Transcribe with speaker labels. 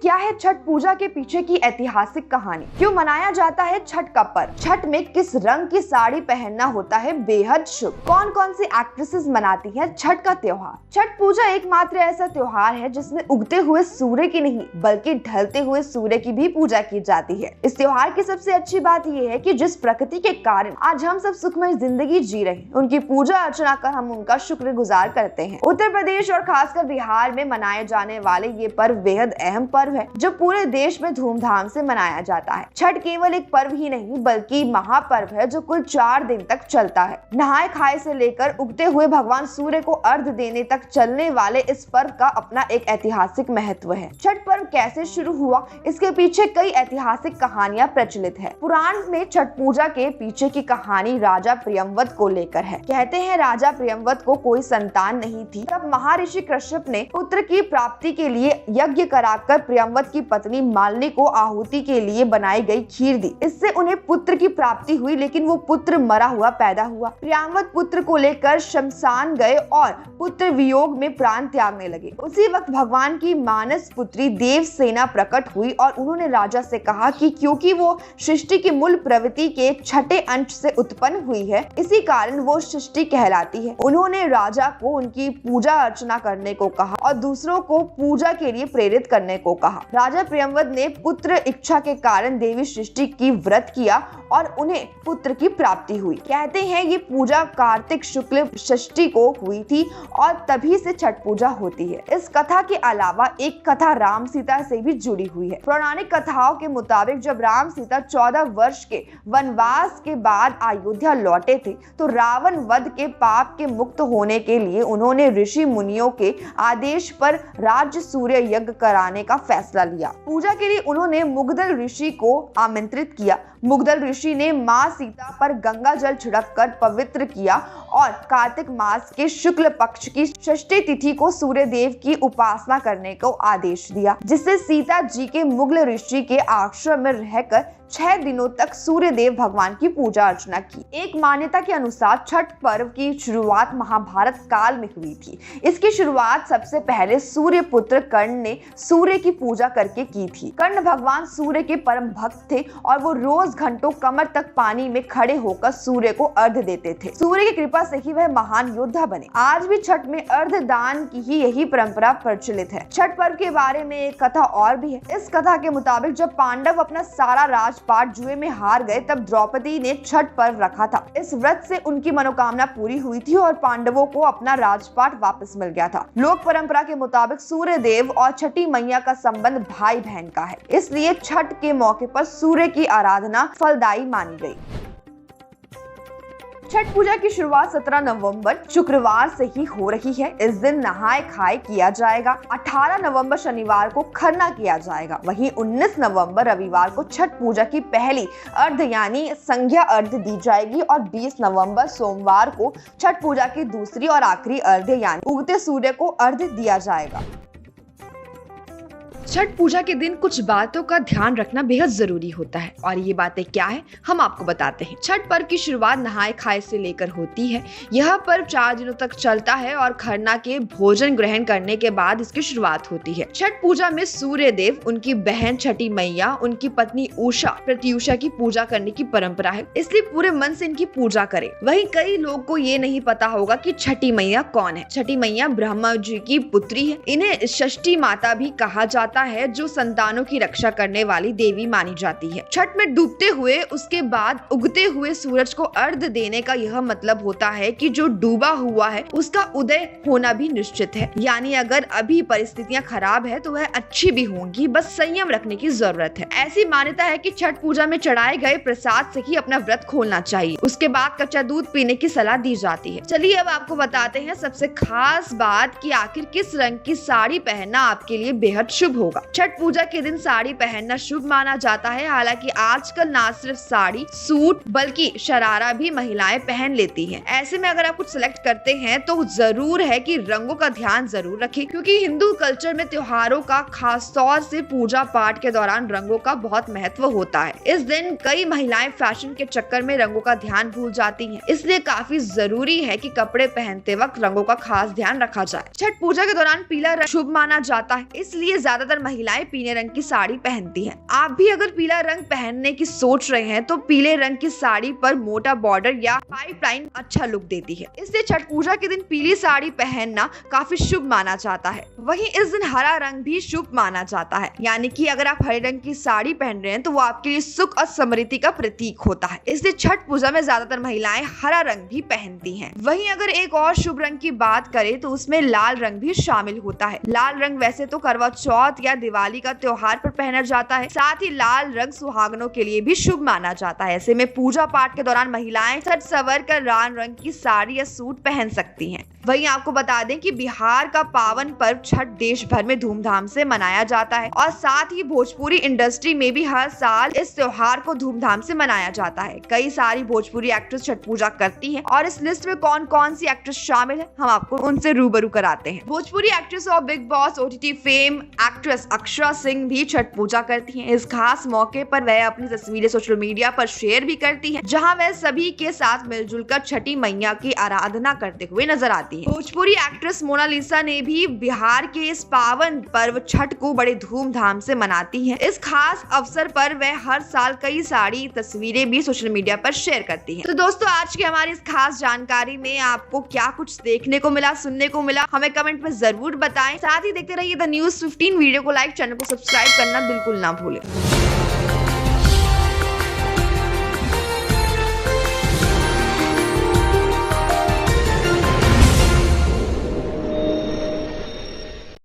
Speaker 1: क्या है छठ पूजा के पीछे की ऐतिहासिक कहानी? क्यों मनाया जाता है छठ का पर्व? छठ में किस रंग की साड़ी पहनना होता है बेहद शुभ? कौन कौन सी एक्ट्रेसेस मनाती हैं छठ का त्योहार? छठ पूजा एकमात्र ऐसा त्योहार है जिसमें उगते हुए सूर्य की नहीं बल्कि ढलते हुए सूर्य की भी पूजा की जाती है। इस त्योहार की सबसे अच्छी बात यह है कि जिस प्रकृति के कारण आज हम सब सुखमय जिंदगी जी रहे हैं, उनकी पूजा अर्चना कर हम उनका शुक्रगुजार करते हैं। उत्तर प्रदेश और खासकर बिहार में मनाए जाने वाले ये पर्व बेहद अहम पर्व है जो पूरे देश में धूमधाम से मनाया जाता है। छठ केवल एक पर्व ही नहीं बल्कि महापर्व है जो कुल 4 दिन तक चलता है। नहाए खाए से लेकर उगते हुए भगवान सूर्य को अर्घ देने तक चलने वाले इस पर्व का अपना एक ऐतिहासिक महत्व है। छठ पर्व कैसे शुरू हुआ, इसके पीछे कई ऐतिहासिक कहानियां प्रचलित है। पुराण में छठ पूजा के पीछे की कहानी राजा प्रियंवत को लेकर है। कहते हैं राजा प्रियंवत को कोई संतान नहीं थी, तब महर्षि कश्यप ने पुत्र की प्राप्ति के लिए यज्ञ कराकर प्रियंवत की पत्नी मालिनी को आहुति के लिए बनाई गई खीर दी। इससे उन्हें पुत्र की प्राप्ति हुई, लेकिन वो पुत्र मरा हुआ पैदा हुआ। प्रियंवत पुत्र को लेकर शमशान गए और पुत्र वियोग में प्राण त्यागने लगे। उसी वक्त भगवान की मानस पुत्री देवसेना प्रकट हुई और उन्होंने राजा से कहा कि क्योंकि वो सृष्टि की मूल प्रवृत्ति के छठे अंश से उत्पन्न हुई है, इसी कारण वो सृष्टि कहलाती है। उन्होंने राजा को उनकी पूजा अर्चना करने को कहा और दूसरों को पूजा के लिए प्रेरित करने को कहा। राजा प्रियंवत ने पुत्र इच्छा के कारण देवी सृष्टि की व्रत किया और उन्हें पुत्र की प्राप्ति हुई। कहते हैं ये पूजा कार्तिक शुक्ल षष्ठी को हुई थी और तभी से छठ पूजा होती है। इस कथा के अलावा एक कथा राम सीता से भी जुड़ी हुई है। पौराणिक कथाओं के मुताबिक जब राम सीता 14 वर्ष के वनवास के बाद अयोध्या लौटे थे तो रावण वध के पाप के मुक्त होने के लिए उन्होंने ऋषि मुनियों के आदेश पर राज्य सूर्य यज्ञ कराने का फैसला लिया। पूजा के लिए उन्होंने मुग्दल ऋषि को आमंत्रित किया। मुग्दल ऋषि ने मां सीता पर गंगा जल छिड़क कर पवित्र किया और कार्तिक मास के शुक्ल पक्ष की षष्ठी तिथि को सूर्य देव की उपासना करने को आदेश दिया, जिससे सीता जी के मुग्ल ऋषि के आश्रम में रहकर 6 दिनों तक सूर्य देव भगवान की पूजा अर्चना की। एक मान्यता के अनुसार छठ पर्व की शुरुआत महाभारत काल में हुई थी। इसकी शुरुआत सबसे पहले सूर्य पुत्र कर्ण ने सूर्य की पूजा करके की थी। कर्ण भगवान सूर्य के परम भक्त थे और वो रोज घंटों कमर तक पानी में खड़े होकर सूर्य को अर्घ देते थे। सूर्य की कृपा से ही वह महान योद्धा बने। आज भी छठ में अर्घ दान की ही यही परंपरा प्रचलित है। छठ पर्व के बारे में एक कथा और भी है। इस कथा के मुताबिक जब पांडव अपना सारा राजपाट जुए में हार गए तब द्रौपदी ने छठ पर्व रखा था। इस व्रत से उनकी मनोकामना पूरी हुई थी और पांडवों को अपना राजपाट वापस मिल गया था। लोक परंपरा के मुताबिक सूर्य देव और छठी मैया का संबंध भाई बहन का है, इसलिए छठ के मौके पर सूर्य की आराधना फलदायी मानी गई। छठ पूजा की शुरुआत 17 नवंबर शुक्रवार से ही हो रही है। इस दिन नहाए खाए किया जाएगा। 18 नवंबर शनिवार को खरना किया जाएगा। वहीं 19 नवंबर रविवार को छठ पूजा की पहली अर्घ यानी संध्या अर्घ दी जाएगी और 20 नवंबर सोमवार को छठ पूजा की दूसरी और आखिरी अर्घ यानी उगते सूर्य को अर्घ दिया जाएगा। छठ पूजा के दिन कुछ बातों का ध्यान रखना बेहद जरूरी होता है और ये बातें क्या है हम आपको बताते हैं। छठ पर्व की शुरुआत नहाए खाए से लेकर होती है। यह पर्व 4 दिनों तक चलता है और खरना के भोजन ग्रहण करने के बाद इसकी शुरुआत होती है। छठ पूजा में सूर्य देव, उनकी बहन छठी मैया, उनकी पत्नी उषा प्रत्युषा की पूजा करने की परंपरा है, इसलिए पूरे मन से इनकी पूजा करें। वहीं कई लोग को ये नहीं पता होगा कि छठी मैया कौन है। छठी मैया ब्रह्मा जी की पुत्री है। इन्हें षष्ठी माता भी कहा जाता है जो संतानों की रक्षा करने वाली देवी मानी जाती है। छठ में डूबते हुए उसके बाद उगते हुए सूरज को अर्घ देने का यह मतलब होता है कि जो डूबा हुआ है उसका उदय होना भी निश्चित है। यानी अगर अभी परिस्थितियां खराब है तो वह अच्छी भी होंगी, बस संयम रखने की जरूरत है। ऐसी मान्यता है कि छठ पूजा में चढ़ाए गए प्रसाद से ही अपना व्रत खोलना चाहिए। उसके बाद कच्चा दूध पीने की सलाह दी जाती है। चलिए अब आपको बताते हैं सबसे खास बात कि आखिर किस रंग की साड़ी पहनना आपके लिए बेहद शुभ होगा। छठ पूजा के दिन साड़ी पहनना शुभ माना जाता है। हालांकि आजकल ना सिर्फ साड़ी, सूट बल्कि शरारा भी महिलाएं पहन लेती हैं। ऐसे में अगर आप कुछ सिलेक्ट करते हैं तो जरूर है कि रंगों का ध्यान जरूर रखें, क्योंकि हिंदू कल्चर में त्योहारों का खास तौर से पूजा पाठ के दौरान रंगों का बहुत महत्व होता है। इस दिन कई महिलाएं फैशन के चक्कर में रंगों का ध्यान भूल जाती हैं, इसलिए काफी जरूरी है कि कपड़े पहनते वक्त रंगों का खास ध्यान रखा जाए। छठ पूजा के दौरान पीला रंग शुभ माना जाता है, इसलिए ज्यादातर महिलाएं पीले रंग की साड़ी पहनती हैं। आप भी अगर पीला रंग पहनने की सोच रहे हैं तो पीले रंग की साड़ी पर मोटा बॉर्डर या पाइपलाइन अच्छा लुक देती है। इसलिए छठ पूजा के दिन पीली साड़ी पहनना काफी शुभ माना जाता है। वहीं इस दिन हरा रंग भी शुभ माना जाता है, यानी कि अगर आप हरे रंग की साड़ी पहन रहे हैं तो वो आपके लिए सुख और समृद्धि का प्रतीक होता है। इसलिए छठ पूजा में ज्यादातर महिलाएं हरा रंग भी पहनती हैं। वहीं अगर एक और शुभ रंग की बात करें तो उसमें लाल रंग भी शामिल होता है। लाल रंग वैसे तो करवा चौथ या दिवाली का त्योहार पर पहना जाता है, साथ ही लाल रंग सुहागनों के लिए भी शुभ माना जाता है। ऐसे में पूजा पाठ के दौरान महिलाएं सज संवर कर लाल रंग की साड़ी या सूट पहन सकती हैं। वहीं आपको बता दें कि बिहार का पावन पर्व छठ देश भर में धूमधाम से मनाया जाता है और साथ ही भोजपुरी इंडस्ट्री में भी हर साल इस त्योहार को धूमधाम से मनाया जाता है। कई सारी भोजपुरी एक्ट्रेस छठ पूजा करती हैं और इस लिस्ट में कौन कौन सी एक्ट्रेस शामिल है हम आपको उनसे रूबरू कराते हैं। भोजपुरी एक्ट्रेस और big boss OTT fame actress Akshara Singh भी छठ पूजा करती है। इस खास मौके पर वह अपनी तस्वीरें सोशल मीडिया पर शेयर भी करती है, जहाँ वह सभी के साथ मिलजुल कर छठी मैया की आराधना करते हुए नजर आती है। भोजपुरी एक्ट्रेस मोनालिसा ने भी बिहार के इस पावन पर्व छठ को बड़े धूमधाम से मनाती है। इस खास अवसर पर वह हर साल कई सारी तस्वीरें भी सोशल मीडिया पर शेयर करती है। तो दोस्तों, आज की हमारी इस खास जानकारी में आपको क्या कुछ देखने को मिला, सुनने को मिला, हमें कमेंट में जरूर बताएं। साथ ही देखते रहिए द न्यूज़ 15 वीडियो को लाइक, चैनल को सब्सक्राइब करना बिल्कुल ना भूलें।